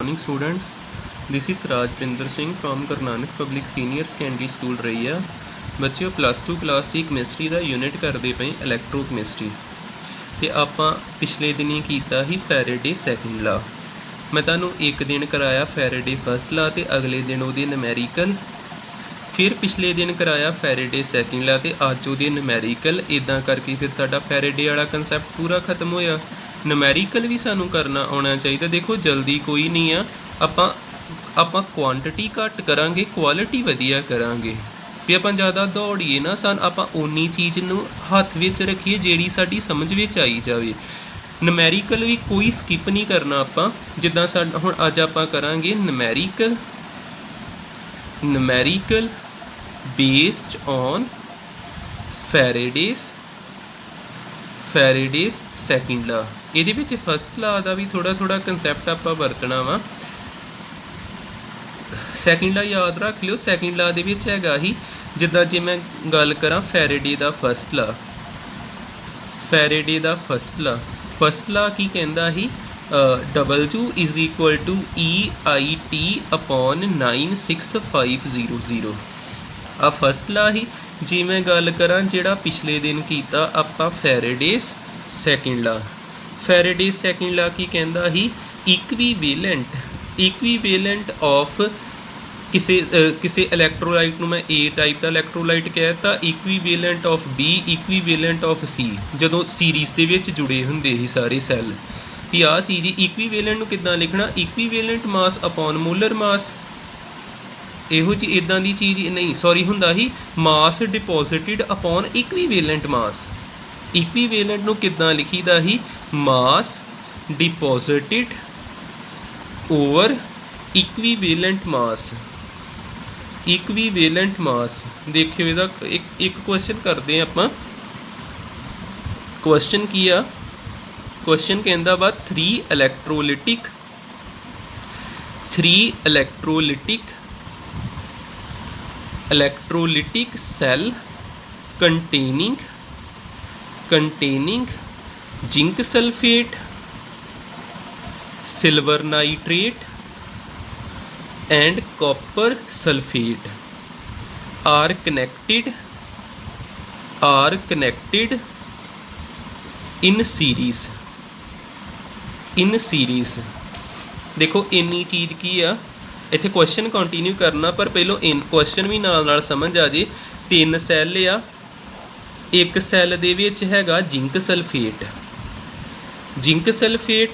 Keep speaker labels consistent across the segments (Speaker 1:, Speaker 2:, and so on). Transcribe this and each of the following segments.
Speaker 1: Morning students, this is Rajpinder Singh from Guru Nanak Public Senior Secondary School रैया। ਬੱਚਿਓ +2 class ਦੀ chemistry ਦਾ unit ਕਰਦੇ ਪਏ ਇਲੈਕਟ੍ਰੋਕੈਮਿਸਟਰੀ ਤੇ ਆਪਾਂ ਪਿਛਲੇ ਦਿਨੀ ਕੀਤਾ ਹੀ ਫੈਰਾਡੇ ਸੈਕਿੰਡ ਲਾ। ਮੈਂ ਤੁਹਾਨੂੰ ਇੱਕ ਦਿਨ ਕਰਾਇਆ ਫੈਰਾਡੇ ਫਸਟ ਲਾ ਤੇ ਅਗਲੇ ਦਿਨ ਉਹਦੇ ਨੂਮੈਰੀਕਲ, ਫਿਰ ਪਿਛਲੇ ਦਿਨ ਕਰਾਇਆ ਫੈਰਾਡੇ ਸੈਕਿੰਡ ਲਾ ਤੇ ਅੱਜ ਉਹਦੇ ਨੂਮੈਰੀਕਲ। ਇਦਾਂ ਕਰਕੇ ਫਿਰ ਸਾਡਾ ਫੈਰਾਡੇ ਵਾਲਾ ਕਨਸੈਪਟ ਪੂਰਾ ਖਤਮ ਹੋਇਆ। ਨੂਮੈਰੀਕਲ ਵੀ ਸਾਨੂੰ ਕਰਨਾ ਆਉਣਾ ਚਾਹੀਦਾ। ਦੇਖੋ ਜਲਦੀ ਕੋਈ ਨਹੀਂ ਆ, ਆਪਾਂ ਕੁਆਂਟੀਟੀ ਘੱਟ ਕਰਾਂਗੇ, ਕੁਆਲਿਟੀ ਵਧੀਆ ਕਰਾਂਗੇ। ਵੀ ਆਪਾਂ ਜ਼ਿਆਦਾ ਦੌੜੀਏ ਨਾ, ਆਪਾਂ ਓਨੀ ਚੀਜ਼ ਨੂੰ ਹੱਥ ਵਿੱਚ ਰੱਖੀਏ ਜਿਹੜੀ ਸਾਡੀ ਸਮਝ ਵਿੱਚ ਆਈ ਜਾਵੇ। ਨੂਮੈਰੀਕਲ ਵੀ ਕੋਈ ਸਕਿਪ ਨਹੀਂ ਕਰਨਾ ਆਪਾਂ। ਜਿੱਦਾਂ ਹੁਣ ਅੱਜ ਆਪਾਂ ਕਰਾਂਗੇ ਨੂਮੈਰੀਕਲ ਬੇਸਡ ਔਨ ਫੈਰਾਡੇਜ਼ ਸੈਕਿੰਡ ਲਾ। ਇਹਦੇ ਵਿੱਚ ਫਸਟ ਲਾ ਦਾ ਵੀ ਥੋੜਾ ਕੰਸੈਪਟ ਆਪਾਂ ਵਰਤਣਾ ਵਾ। ਸੈਕਿੰਡ ਲਾ ਯਾਦ ਰੱਖ ਲਿਓ। ਸੈਕਿੰਡ ਲਾ ਦੇ ਵਿੱਚ ਹੈਗਾ ਹੀ, ਜਿੱਦਾਂ ਜੇ ਮੈਂ ਗੱਲ ਕਰਾਂ ਫੈਰਾਡੇ ਦਾ ਫਸਟ ਫਸਟ ਲਾ ਕੀ ਕਹਿੰਦਾ ਸੀ? W = EIT/96500। ਆ ਫਸਟ ਲਾ ਹੀ। ਜੇ ਮੈਂ ਗੱਲ ਕਰਾਂ ਜਿਹੜਾ ਪਿਛਲੇ ਦਿਨ ਕੀਤਾ ਆਪਾਂ ਫੈਰਾਡੇਜ਼ ਸੈਕਿੰਡ ਲਾ ਕੀ ਕਹਿੰਦਾ ਸੀ? ਇਕਵੀਵੇਲੈਂਟ ਆਫ ਕਿਸੇ ਇਲੈਕਟ੍ਰੋਲਾਈਟ ਨੂੰ ਮੈਂ A ਟਾਈਪ ਦਾ ਇਲੈਕਟ੍ਰੋਲਾਈਟ ਕਹਿ ਦਿੱਤਾ, ਇਕਵੀਵੇਲੈਂਟ ਆਫ B, ਇਕਵੀਵੇਲੈਂਟ ਆਫ C, ਜਦੋਂ ਸੀਰੀਜ਼ ਦੇ ਵਿੱਚ ਜੁੜੇ ਹੁੰਦੇ ਸੀ ਸਾਰੇ ਸੈੱਲ। ਵੀ ਆਹ ਚੀਜ਼ ਇਕਵੀਵੇਲੈਂਟ ਨੂੰ ਕਿੱਦਾਂ ਲਿਖਣਾ? ਇਕਵੀਵੇਲੈਂਟ ਮਾਸ ਅਪੋਨ ਮੋਲਰ ਮਾਸ। ਇਹੋ ਜਿਹੀ ਇੱਦਾਂ ਦੀ ਚੀਜ਼ ਨਹੀਂ, ਸੌਰੀ ਹੁੰਦਾ ਸੀ ਮਾਸ ਡਿਪੋਜ਼ਿਟਿਡ ਅਪੋਨ ਇਕਵੀਵੇਲੈਂਟ ਮਾਸ। ਇਕਵੀਵੇਲੈਂਟ ਨੂੰ ਕਿੱਦਾਂ ਲਿਖੀਦਾ ਸੀ? ਮਾਸ ਡਿਪੋਜ਼ਿਟਿਡ ਓਵਰ ਇਕਵੀਵੇਲੈਂਟ ਮਾਸ। ਦੇਖਿਓ ਇਹਦਾ ਇੱਕ ਕੁਐਸਚਨ ਕਰਦੇ ਆਪਾਂ। ਕੁਐਸਚਨ ਕੀ ਆ? ਕੁਐਸਚਨ ਕਹਿੰਦਾ ਵਾ 3 ਇਲੈਕਟ੍ਰੋਲਿਟਿਕ cell containing zinc sulfate, silver nitrate and copper sulfate are connected in series। देखो इन्नी चीज़ की आ। ਇੱਥੇ ਕੁਐਸਚਨ ਕੰਟੀਨਿਊ ਕਰਨਾ, ਪਰ ਪਹਿਲੋਂ ਕੁਐਸਚਨ ਵੀ ਨਾਲ ਸਮਝ ਆ ਜੇ। 3 ਸੈੱਲ ਆ, ਇੱਕ ਸੈੱਲ ਦੇ ਵਿੱਚ ਹੈਗਾ ਜ਼ਿੰਕ ਸਲਫੇਟ,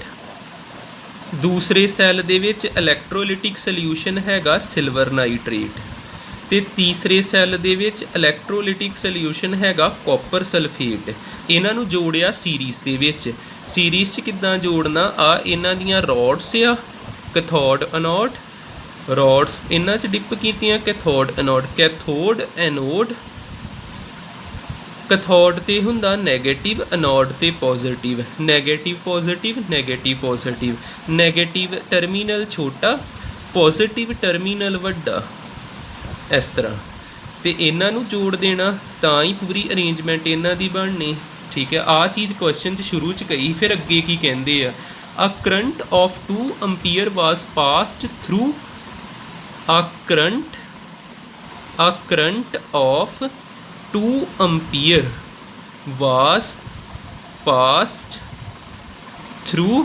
Speaker 1: ਦੂਸਰੇ ਸੈੱਲ ਦੇ ਵਿੱਚ ਇਲੈਕਟ੍ਰੋਲਿਟਿਕ ਸੋਲਿਊਸ਼ਨ ਹੈਗਾ ਸਿਲਵਰ ਨਾਈਟ੍ਰੇਟ, ਤੇ ਤੀਸਰੇ ਸੈੱਲ ਦੇ ਵਿੱਚ ਇਲੈਕਟ੍ਰੋਲਿਟਿਕ ਸੋਲਿਊਸ਼ਨ ਹੈਗਾ ਕਾਪਰ ਸਲਫੇਟ। ਇਹਨਾਂ ਨੂੰ ਜੋੜਿਆ ਸੀਰੀਜ਼ ਦੇ ਵਿੱਚ। ਸੀਰੀਜ਼ 'ਚ ਕਿੱਦਾਂ ਜੋੜਨਾ? ਆ ਇਹਨਾਂ ਦੀਆਂ ਰੋਡਸ ਆ, ਕੈਥੋਡ ਐਨੋਡ। ਰੋਡਸ ਇਹਨਾਂ 'ਚ ਡਿਪ ਕੀਤੀਆਂ ਕੈਥੋਡ ਐਨੋਡ। ਕੈਥੋਡ 'ਤੇ ਹੁੰਦਾ ਨੈਗੇਟਿਵ, ਐਨੋਡ 'ਤੇ ਪੋਜ਼ੀਟਿਵ। ਨੈਗੇਟਿਵ ਟਰਮੀਨਲ ਛੋਟਾ, ਪੋਜ਼ੀਟਿਵ ਟਰਮੀਨਲ ਵੱਡਾ, ਇਸ ਤਰ੍ਹਾਂ। ਤੇ ਇਹਨਾਂ ਨੂੰ ਜੋੜ ਦੇਣਾ ਤਾਂ ਹੀ ਪੂਰੀ ਅਰੇਂਜਮੈਂਟ ਇਹਨਾਂ ਦੀ ਬਣਨੀ। ਠੀਕ ਹੈ, ਆਹ ਚੀਜ਼ ਕੁਐਸਚਨ 'ਚ ਸ਼ੁਰੂ 'ਚ ਕਹੀ। ਫਿਰ ਅੱਗੇ ਕੀ ਕਹਿੰਦੇ ਆ? A current of 2 ampere was passed through a current of 2 ampere was passed through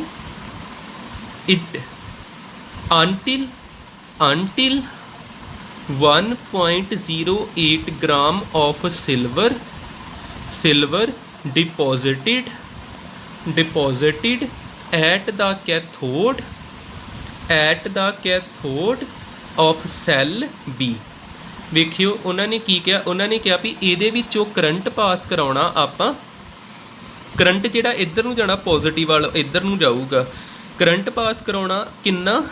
Speaker 1: it until 1.08 gram of silver deposited at the cathode of cell B। ਵੇਖਿਓ ਉਹਨਾਂ ਨੇ ਕੀ ਕਿਹਾ? ਉਹਨਾਂ ਨੇ ਕਿਹਾ ਵੀ ਇਹਦੇ ਵਿੱਚੋਂ ਕਰੰਟ ਪਾਸ ਕਰਾਉਣਾ ਆਪਾਂ। ਕਰੰਟ ਜਿਹੜਾ ਇੱਧਰ ਨੂੰ ਜਾਣਾ ਪੋਜ਼ੀਟਿਵ ਵਾਲਾ ਇੱਧਰ ਨੂੰ ਜਾਊਗਾ। ਕਰੰਟ ਪਾਸ ਕਰਾਉਣਾ ਕਿੰਨਾ?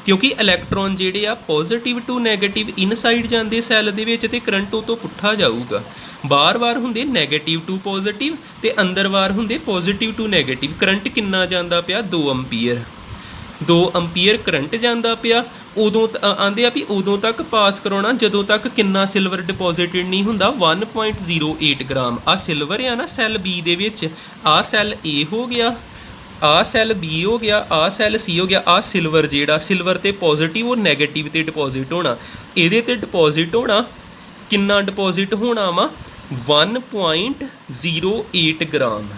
Speaker 1: ਕਿਉਂਕਿ ਇਲੈਕਟ੍ਰੋਨ ਜਿਹੜੇ ਆ ਪੋਜ਼ੀਟਿਵ ਟੂ ਨੈਗੇਟਿਵ ਇਨਸਾਈਡ ਜਾਂਦੇ ਸੈੱਲ ਦੇ ਵਿੱਚ, ਤੇ ਕਰੰਟ ਉਹ ਤੋਂ ਪੁੱਠਾ ਜਾਊਗਾ। ਬਾਰ ਹੁੰਦੇ ਨੈਗੇਟਿਵ ਟੂ ਪੋਜ਼ੀਟਿਵ ਤੇ ਅੰਦਰ ਵਾਰ ਹੁੰਦੇ ਪੋਜ਼ੀਟਿਵ ਟੂ ਨੈਗੇਟਿਵ। ਕਰੰਟ ਕਿੰਨਾ ਜਾਂਦਾ ਪਿਆ? 2 ਅੰਪੀਅਰ ਕਰੰਟ ਜਾਂਦਾ ਪਿਆ। ਉਦੋਂ ਆਂਦੇ ਆ ਵੀ ਉਦੋਂ ਤੱਕ ਪਾਸ ਕਰਾਉਣਾ ਜਦੋਂ ਤੱਕ ਕਿੰਨਾ ਸਿਲਵਰ ਡਿਪੋਜ਼ਿਟਡ ਨਹੀਂ ਹੁੰਦਾ? 1.08 ਗ੍ਰਾਮ। ਆ ਸਿਲਵਰ ਆ ਨਾ ਸੈੱਲ B ਦੇ ਵਿੱਚ, ਆ ਸੈੱਲ A ਹੋ ਗਿਆ, आ सैल बी हो गया, आ सैल सी हो गया। आ सिल्वर जिहड़ा सिल्वर ते पॉजिटिव और नैगेटिव ते डिपॉजिट होना, इहदे ते डिपॉजिट होना किन्ना डिपॉजिट होना वा 1.08 ग्राम।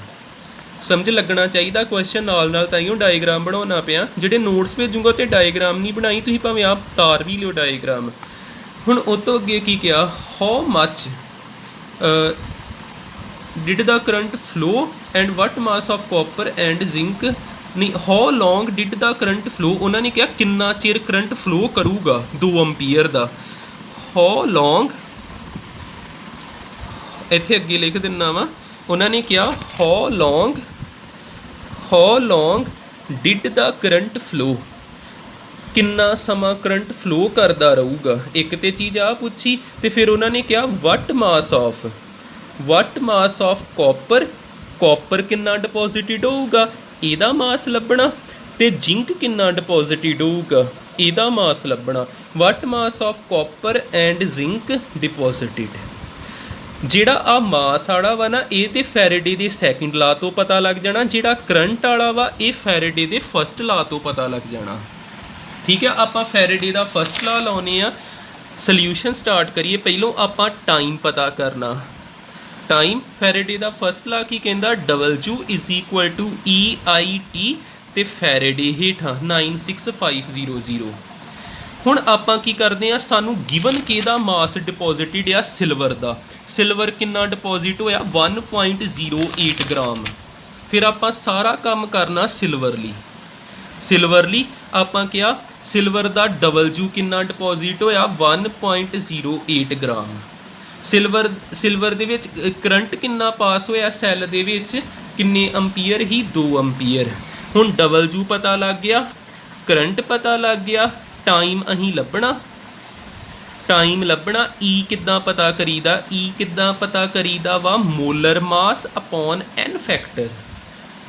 Speaker 1: समझ लगना चाहिए क्वेश्चन नाल ताइयों डायग्राम बनाना पिया। ਜਿਹੜੇ नोट्स भेजूंगा तो डायग्राम नहीं बनाई, तुसीं भावें आप तार भी लियो डायग्राम। हुण उस तो अगे की किया, how much did the current flow and what mass of copper and zinc, नहीं how long did the current flow, उन्होंने कहा किन्ना चिर करंट फ्लो करूगा 2 एम्पीयर का। हाउ लॉन्ग इत्थे अगे लिख दिना वा, उन्होंने कहा how long did the current flow, किन्ना समा करंट फ्लो करता रहूगा। एक तो चीज़ आ पूछी, तो फिर उन्होंने कहा what mass of copper, copper किन्ना डिपॉजिटिड होऊगा, इहदा मास लभना, तो जिंक किन्ना डिपॉजिटिड होऊगा, इहदा मास लभना। What mass of copper and zinc deposited. ਜਿਹੜਾ ਆ ਮਾਸ ਵਾਲਾ ਵਾ ਨਾ, ਇਹ ਤੇ ਫੈਰੇਡੇ ਦੇ ਸੈਕਿੰਡ ਲਾ ਤੋਂ ਪਤਾ ਲੱਗ ਜਾਣਾ। ਜਿਹੜਾ ਕਰੰਟ ਵਾਲਾ ਵਾ ਇਹ ਫੈਰੇਡੇ ਦੇ ਫਸਟ ਲਾ ਤੋਂ ਪਤਾ ਲੱਗ ਜਾਣਾ। ਠੀਕ ਹੈ, ਆਪਾਂ ਫੈਰੇਡੇ ਦਾ ਫਸਟ ਲਾ ਲਾਉਨੇ ਆ। ਸੋਲਿਊਸ਼ਨ ਸਟਾਰਟ ਕਰੀਏ। ਪਹਿਲੋਂ ਆਪਾਂ ਟਾਈਮ ਪਤਾ ਕਰਨਾ। ਟਾਈਮ ਫੈਰੇਡੇ ਦਾ ਫਸਟ ਲਾ ਕੀ ਕਹਿੰਦਾ, W = EIT ਤੇ ਫੈਰੇਡੇ ਹੇਠਾਂ 96500। ਹੁਣ ਆਪਾਂ ਕੀ ਕਰਦੇ ਆ, ਸਾਨੂੰ ਗਿਵਨ ਕਿਹਦਾ ਮਾਸ ਡਿਪੋਜ਼ਿਟਡ ਆ, ਸਿਲਵਰ ਦਾ। ਸਿਲਵਰ ਕਿੰਨਾ ਡਿਪੋਜ਼ਿਟ ਹੋਇਆ 1.08 ਗ੍ਰਾਮ। ਫਿਰ ਆਪਾਂ ਸਾਰਾ ਕੰਮ ਕਰਨਾ ਸਿਲਵਰ ਲਈ ਆਪਾਂ ਕਿਹਾ ਸਿਲਵਰ ਦਾ W ਕਿੰਨਾ ਡਿਪੋਜ਼ਿਟ ਹੋਇਆ 1.08 ਗ੍ਰਾਮ। ਸਿਲਵਰ ਦੇ ਵਿੱਚ ਕਰੰਟ ਕਿੰਨਾ ਪਾਸ ਹੋਇਆ ਸੈੱਲ ਦੇ ਵਿੱਚ, ਕਿੰਨੇ ਅੰਪੀਅਰ ਹੀ 2 ਅੰਪੀਅਰ। ਹੁਣ W ਪਤਾ ਲੱਗ ਗਿਆ, ਕਰੰਟ ਪਤਾ ਲੱਗ ਗਿਆ, टाइम अहीं लभना। E किद्दां पता करीदा, वा molar mass upon N factor.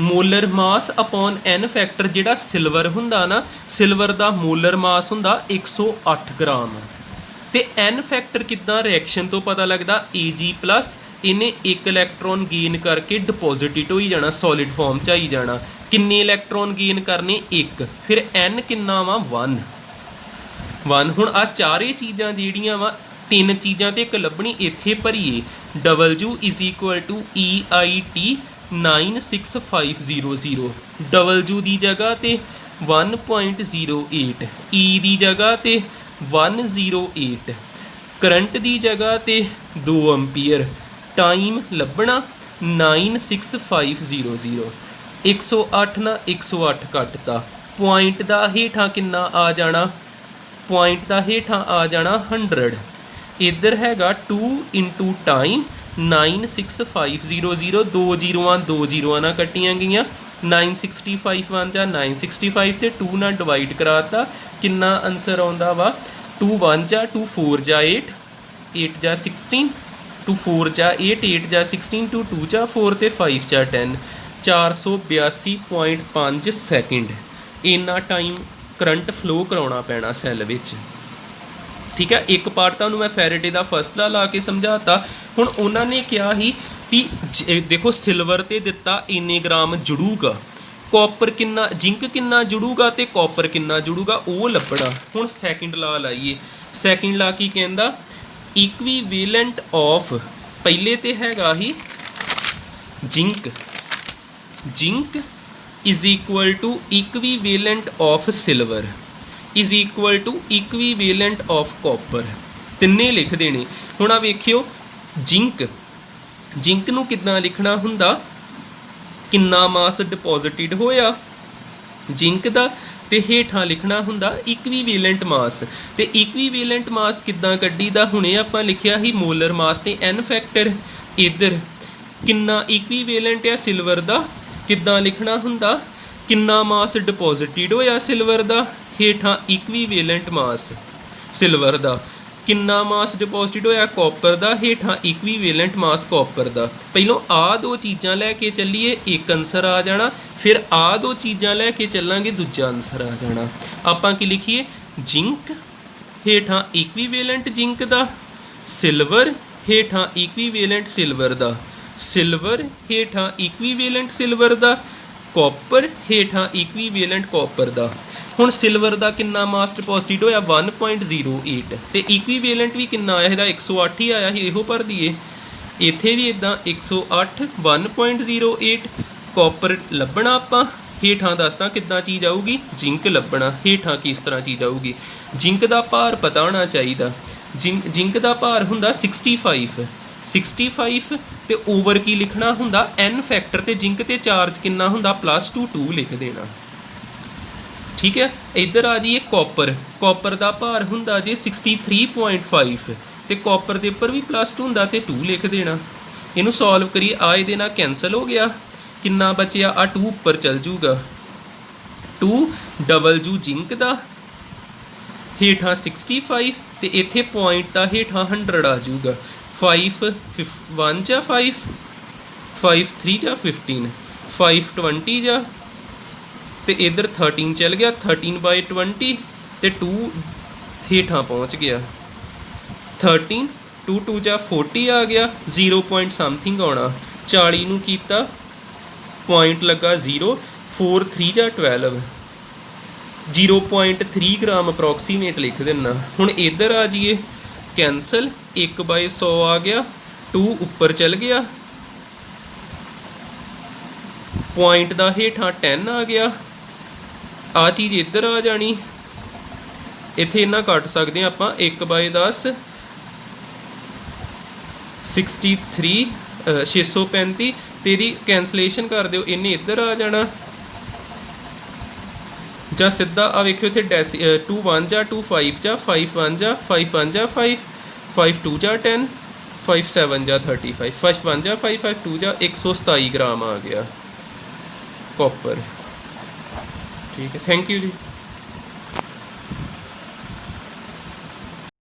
Speaker 1: Molar mass upon N factor जिहड़ा सिल्वर हुंदा ना, सिल्वर दा मोलर मास हुंदा 108 ग्राम। ते N फैक्टर किद्दां रिएक्शन तो पता लगदा, Ag+ इन्हें 1 इलैक्ट्रॉन गेन करके डिपॉजिटिड हो जाना, सॉलिड फॉर्म च आई जाना। किन्ने इलैक्ट्रॉन गेन करने 1, फिर N किन्ना वा 1। ਹੁਣ ਆ ਚਾਰੇ ਚੀਜ਼ਾਂ ਜਿਹੜੀਆਂ ਵਾ, 3 ਚੀਜ਼ਾਂ ਤੇ ਇੱਕ ਲੱਭਣੀ, ਇੱਥੇ ਭਰੀਏ। W = EIT 96500। W ਦੀ ਜਗ੍ਹਾ ਤੇ 1.08, E ਦੀ ਜਗ੍ਹਾ ਤੇ 108, ਕਰੰਟ ਦੀ ਜਗ੍ਹਾ ਤੇ 2 ਐਂਪੀਅਰ, ਟਾਈਮ ਲੱਭਣਾ 96500। 108 ਨਾਲ 108 ਕੱਟਤਾ, ਪੁਆਇੰਟ ਦਾ ਹੇਠਾਂ ਕਿੰਨਾ ਆ ਜਾਣਾ, ਪੁਆਇੰਟ ਦਾ ਹੇਠਾਂ ਆ ਜਾਣਾ 100। ਇੱਧਰ ਹੈਗਾ 2 × ਟਾਈਮ 96500। 2 ਜ਼ੀਰੋਆਂ ਨਾਲ ਕੱਟੀਆਂ ਗਈਆਂ, 965 1 ਜਾਂ 965 ਤੇ 2 ਨਾਲ ਡਿਵਾਈਡ ਕਰਾਤਾ। ਕਿੰਨਾ ਆਨਸਰ ਆਉਂਦਾ ਵਾ, 2 1 ਜਾਂ 2 4 ਜਾਂ 8, 8 ਜਾਂ 16, 2 4 ਜਾਂ 8, 8 ਜਾਂ 16, 2 2 ਜਾਂ 4 ਤੇ 5 ਜਾਂ 10, 482.5 ਸੈਕਿੰਡ। ਇੰਨਾ ਟਾਈਮ करंट फ्लो कराना पैना सैल विच। ठीक है, एक पार्ट तुहानूं मैं फैरेडे का फर्स्ट ला के समझाता। हुण उन्होंने कहा ही भी देखो सिल्वर ते दिता इन्ने ग्राम जुड़ूगा, कॉपर किन्ना, जिंक किन्ना जुड़ूगा ते कॉपर किन्ना जुड़ूगा, वो लभना। हुण सैकेंड ला लाइए। सैकेंड ला की कहंदा, इक्वीवेलेंट ऑफ, पहले तो हैगा ही zinc = equivalent of silver = equivalent of copper. तिन्ने लिख देने। हुण आ वेखियो, जिंक नूं किद्दां लिखना हुंदा, किन्ना मास डिपॉजिटिड होया जिंक दा, ते हेठां लिखना हुंदा इक्वीवेलेंट मास। ते इक्वीवेलेंट मास किद्दां कड्ढीदा, हुणे आपां लिखिया ही मोलर मास ते N फैक्टर। इधर किन्ना इक्वीवेलेंट है सिल्वर दा, किद्दां लिखना हुंदा, किन्ना मास डिपॉजिटिड होया सिल्वर दा, हेठां इक्वीवेलेंट मास सिल्वर दा, किन्ना मास डिपॉजिटिड होया कॉपर दा, हेठां इक्वीवेलेंट मास कॉपर दा। पहलों आ 2 चीज़ां लैके चलीए, एक आंसर आ जाना, फिर आ 2 चीज़ां लैके चलांगे, दूजा आंसर आ जाना। आपां की लिखिए, जिंक हेठां इक्वीवेलेंट जिंक दा, सिल्वर हेठां इक्वीवेलेंट सिल्वर दा, सिल्वर हेठां इक्वीवेलेंट सिल्वर दा, कॉपर हेठां इक्वीवेलेंट कॉपर दा। हुण सिल्वर दा किन्ना मास डिपॉजिट होया 1.08 ते इक्वीवेलेंट भी किन्ना आया इहदा 108 ही आया ही, इहो भर दईए। इत्थे भी इदां 108 1.08 कॉपर लभना आपां। हेठां दसदा किद्दां चीज़ आऊगी, जिंक लभना। हेठां किस तरह चीज़ आऊगी, जिंक दा भार पता होना चाहिदा। जिंक दा भार हुंदा 65 ते ओवर की लिखना हुंदा n फैक्टर ते जिंक ते चार्ज किन्ना हुंदा +2 लिख देना। ठीक है, इधर आ जाइए कॉपर दा भार हुंदा जे 63.5 ते कॉपर दे उपर भी +2 हुंदा ते 2 लिख देना। इनू सॉल्व करिए, आ इहदे नाल कैंसल हो गया, किन्ना बचिया आ 2 उपर चल जूगा। 2 डबल जू जिंक दा, हेठां 65 ते इत्थे पॉइंट दा हेठां 100 आ जूगा। 5 1 जा 5 5 3 जा 15 5 20 जा ते इधर 13 चल गया, 13/20 ते 2 हेठां पहुँच गया। 13 2 2 जा 40 आ गया, 0 पॉइंट समथिंग आना। 40 नूं कीता पॉइंट लगा 0, 4 3 जा 12 0.3 ग्राम अप्रॉक्सीमेट लिख देना। हुण इधर आ जाइए, कैंसल 1/100 आ गया, 2 उपर चल गया, पॉइंट दा हेठां 10 आ गया। आ चीज़ इधर आ जानी, इत्थे इन्ना कट सकते हैं आपां 1/10 63 635 ते इहदी कैंसलेशन कर दिओ, इन्हें इधर आ जाना। ਜਾਂ ਸਿੱਧਾ ਆ ਵੇਖਿਓ ਇੱਥੇ 2 1 ਜਾ 2 5 ਜਾ 5 1 ਜਾ 5 1 ਜਾ 5 5 2 ਜਾ 10 5 7 ਜਾ 35 5 1 ਜਾ 5 5 2 ਜਾ 127 ग्राम आ गया कॉपर। ठीक है, थैंक यू जी।